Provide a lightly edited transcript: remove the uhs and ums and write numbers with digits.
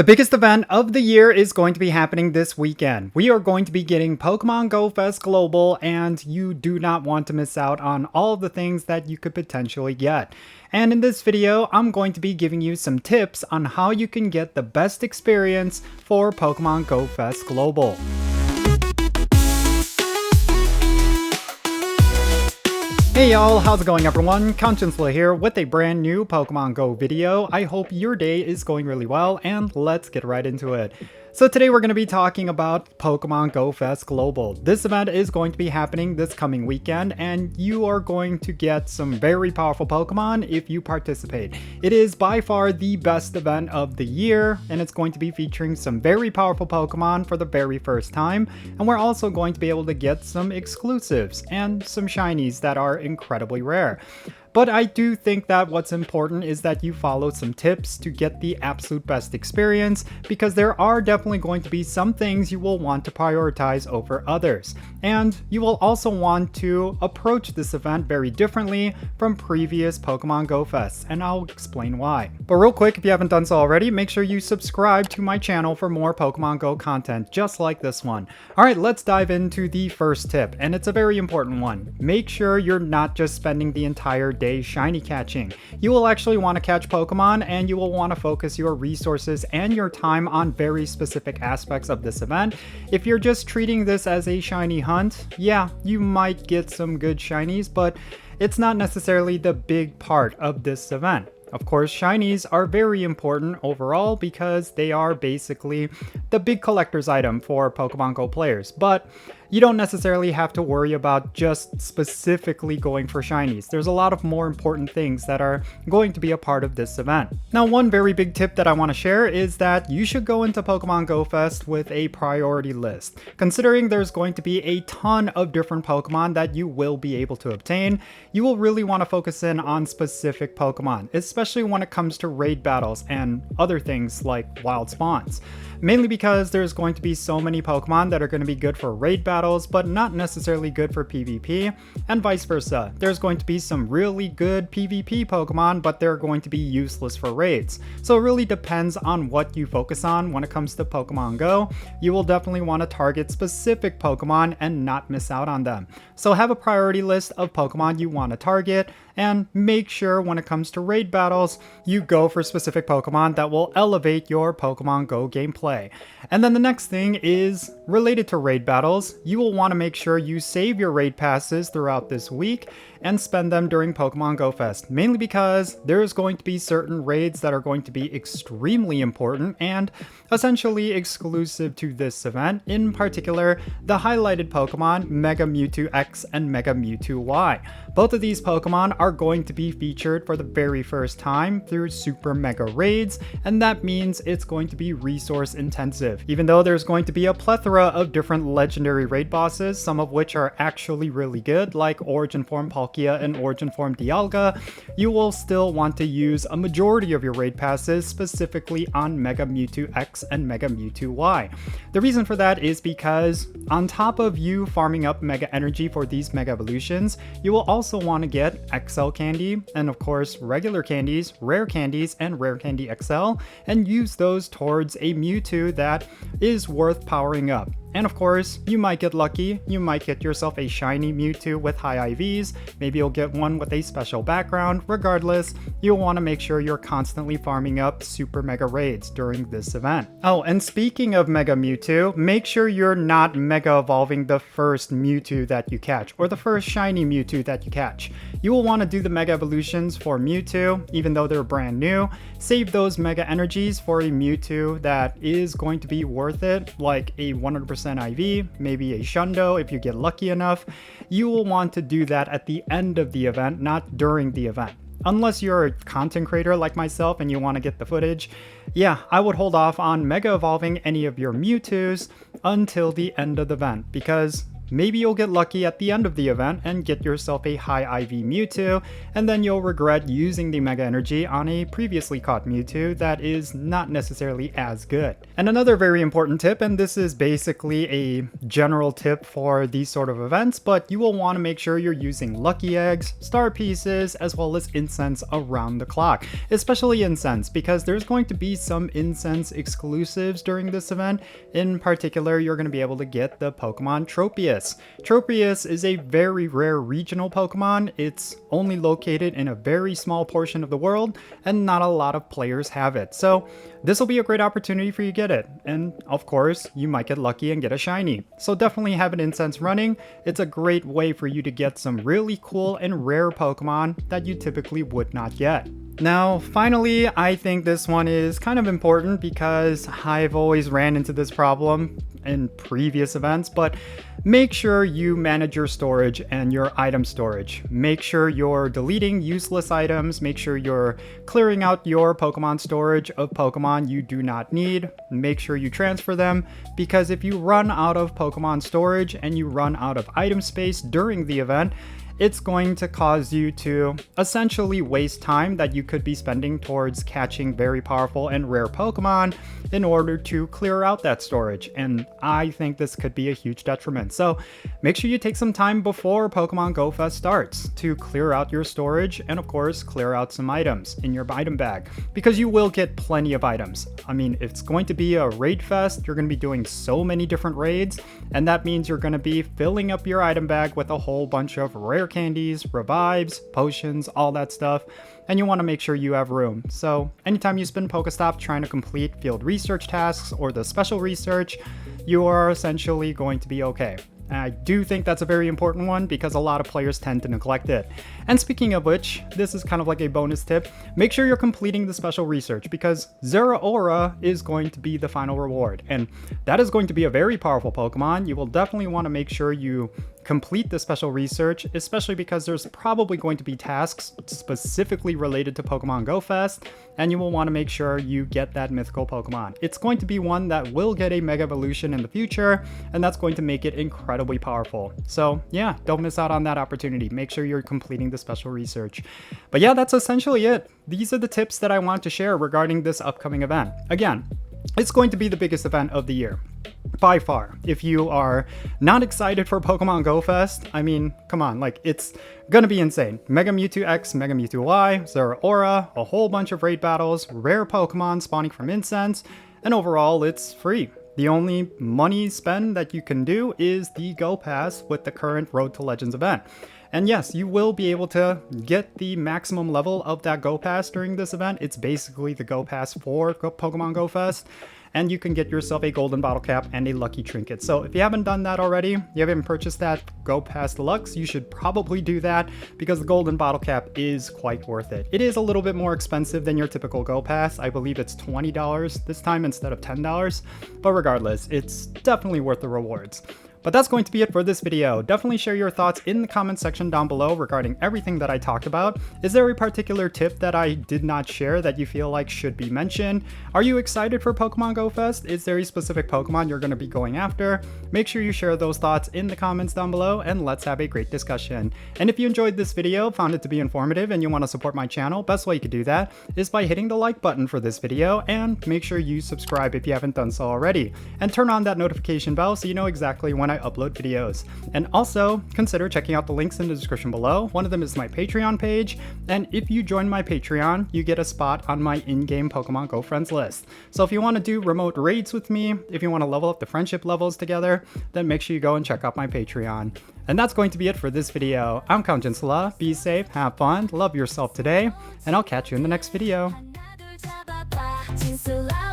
The biggest event of the year is going to be happening this weekend. We are going to be getting Pokémon GO Fest Global, and you do not want to miss out on all the things that you could potentially get. And in this video, I'm going to be giving you some tips on how you can get the best experience for Pokémon GO Fest Global. Hey y'all, how's it going everyone? Jinsula here with a brand new Pokemon Go video. I hope your day is going really well, and let's get right into it. So today we're going to be talking about Pokemon GO Fest Global. This event is going to be happening this coming weekend, and you are going to get some very powerful Pokemon if you participate. It is by far the best event of the year, and it's going to be featuring some very powerful Pokemon for the very first time, and we're also going to be able to get some exclusives and some shinies that are incredibly rare. But I do think that what's important is that you follow some tips to get the absolute best experience, because there are definitely going to be some things you will want to prioritize over others. And you will also want to approach this event very differently from previous Pokemon Go Fests, and I'll explain why. But real quick, if you haven't done so already, make sure you subscribe to my channel for more Pokemon Go content just like this one. Alright, let's dive into the first tip, and it's a very important one. Make sure you're not just spending the entire day shiny catching. You will actually want to catch Pokemon, and you will want to focus your resources and your time on very specific aspects of this event. If you're just treating this as a shiny hunt, yeah, you might get some good shinies, but it's not necessarily the big part of this event. Of course, shinies are very important overall because they are basically the big collector's item for Pokemon Go players, but you don't necessarily have to worry about just specifically going for shinies. There's a lot of more important things that are going to be a part of this event. Now, one very big tip that I want to share is that you should go into Pokemon Go Fest with a priority list. Considering there's going to be a ton of different Pokemon that you will be able to obtain, you will really want to focus in on specific Pokemon, especially when it comes to raid battles and other things like wild spawns. Mainly because there's going to be so many Pokemon that are going to be good for raid battles, but not necessarily good for PvP, and vice versa. There's going to be some really good PvP Pokemon, but they're going to be useless for raids. So it really depends on what you focus on when it comes to Pokemon Go. You will definitely want to target specific Pokemon and not miss out on them. So have a priority list of Pokemon you want to target, and make sure when it comes to raid battles, you go for specific Pokemon that will elevate your Pokemon Go gameplay. And then the next thing is related to raid battles. You will want to make sure you save your raid passes throughout this week and spend them during Pokemon Go Fest, mainly because there's going to be certain raids that are going to be extremely important and essentially exclusive to this event, in particular the highlighted Pokemon Mega Mewtwo X and Mega Mewtwo Y. Both of these Pokemon are going to be featured for the very first time through Super Mega Raids, and that means it's going to be resource intensive. Even though there's going to be a plethora of different legendary raid bosses, some of which are actually really good, like Origin Form Palkia and Origin Form Dialga, you will still want to use a majority of your raid passes specifically on Mega Mewtwo X and Mega Mewtwo Y. The reason for that is because on top of you farming up Mega Energy for these Mega Evolutions, you will also want to get XL Candy, and of course regular candies, Rare Candies, and Rare Candy XL, and use those towards a Mewtwo that is worth powering up. And of course, you might get lucky, you might get yourself a shiny Mewtwo with high IVs, maybe you'll get one with a special background. Regardless, you'll want to make sure you're constantly farming up Super Mega Raids during this event. Oh, and speaking of Mega Mewtwo, make sure you're not Mega Evolving the first Mewtwo that you catch, or the first shiny Mewtwo that you catch. You will want to do the Mega Evolutions for Mewtwo, even though they're brand new. Save those Mega Energies for a Mewtwo that is going to be worth it, like a 100% IV, maybe a Shundo if you get lucky enough. You will want to do that at the end of the event, not during the event. Unless you're a content creator like myself and you want to get the footage, yeah, I would hold off on Mega Evolving any of your Mewtwo's until the end of the event, because maybe you'll get lucky at the end of the event and get yourself a high IV Mewtwo, and then you'll regret using the Mega Energy on a previously caught Mewtwo that is not necessarily as good. And another very important tip, and this is basically a general tip for these sort of events, but you will want to make sure you're using lucky eggs, star pieces, as well as incense around the clock, especially incense, because there's going to be some incense exclusives during this event. In particular, you're going to be able to get the Pokemon Tropius. Tropius is a very rare regional Pokemon. It's only located in a very small portion of the world, and not a lot of players have it. So this will be a great opportunity for you to get it. And of course, you might get lucky and get a shiny. So definitely have an incense running. It's a great way for you to get some really cool and rare Pokemon that you typically would not get. Now, finally, I think this one is kind of important because I've always ran into this problem in previous events, but make sure you manage your storage and your item storage. Make sure you're deleting useless items. Make sure you're clearing out your Pokemon storage of Pokemon you do not need. Make sure you transfer them, because if you run out of Pokemon storage and you run out of item space during the event, it's going to cause you to essentially waste time that you could be spending towards catching very powerful and rare Pokemon in order to clear out that storage. And I think this could be a huge detriment. So make sure you take some time before Pokemon Go Fest starts to clear out your storage and of course clear out some items in your item bag, because you will get plenty of items. I mean, if it's going to be a raid fest, you're going to be doing so many different raids, and that means you're going to be filling up your item bag with a whole bunch of rare candies, revives, potions, all that stuff, and you want to make sure you have room. So anytime you spend Pokestop trying to complete field research tasks or the special research, you are essentially going to be okay. And I do think that's a very important one because a lot of players tend to neglect it. And speaking of which, this is kind of like a bonus tip. Make sure you're completing the special research, because Zeraora is going to be the final reward. And that is going to be a very powerful Pokemon. You will definitely want to make sure you complete the special research, especially because there's probably going to be tasks specifically related to Pokemon Go Fest, and you will want to make sure you get that mythical Pokemon. It's going to be one that will get a Mega Evolution in the future, and that's going to make it incredibly powerful. So yeah, don't miss out on that opportunity. Make sure you're completing the special research. But yeah, that's essentially it. These are the tips that I want to share regarding this upcoming event. Again, it's going to be the biggest event of the year, by far. If you are not excited for Pokemon Go Fest, I mean, come on, like, it's gonna be insane. Mega Mewtwo X, Mega Mewtwo Y, Zeraora, a whole bunch of raid battles, rare Pokemon spawning from incense, and overall, it's free. The only money spend that you can do is the Go Pass with the current Road to Legends event. And yes, you will be able to get the maximum level of that Go Pass during this event. It's basically the Go Pass for Pokemon Go Fest. And you can get yourself a golden bottle cap and a lucky trinket. So if you haven't done that already, you haven't purchased that Go Pass Deluxe, you should probably do that, because the golden bottle cap is quite worth it. It is a little bit more expensive than your typical Go Pass. I believe it's $20 this time instead of $10, but regardless, it's definitely worth the rewards. But that's going to be it for this video. Definitely share your thoughts in the comment section down below regarding everything that I talked about. Is there a particular tip that I did not share that you feel like should be mentioned? Are you excited for Pokemon Go Fest? Is there a specific Pokemon you're going to be going after? Make sure you share those thoughts in the comments down below, and let's have a great discussion. And if you enjoyed this video, found it to be informative, and you want to support my channel, best way you could do that is by hitting the like button for this video, and make sure you subscribe if you haven't done so already. And turn on that notification bell so you know exactly when I upload videos. And also consider checking out the links in the description below. One of them is my Patreon page, and if you join my Patreon, you get a spot on my in-game Pokemon Go friends list. So if you want to do remote raids with me, if you want to level up the friendship levels together, then make sure you go and check out my Patreon. And that's going to be it for this video. I'm Count Jinsula. Be safe, have fun, love yourself today, and I'll catch you in the next video. Jinsula.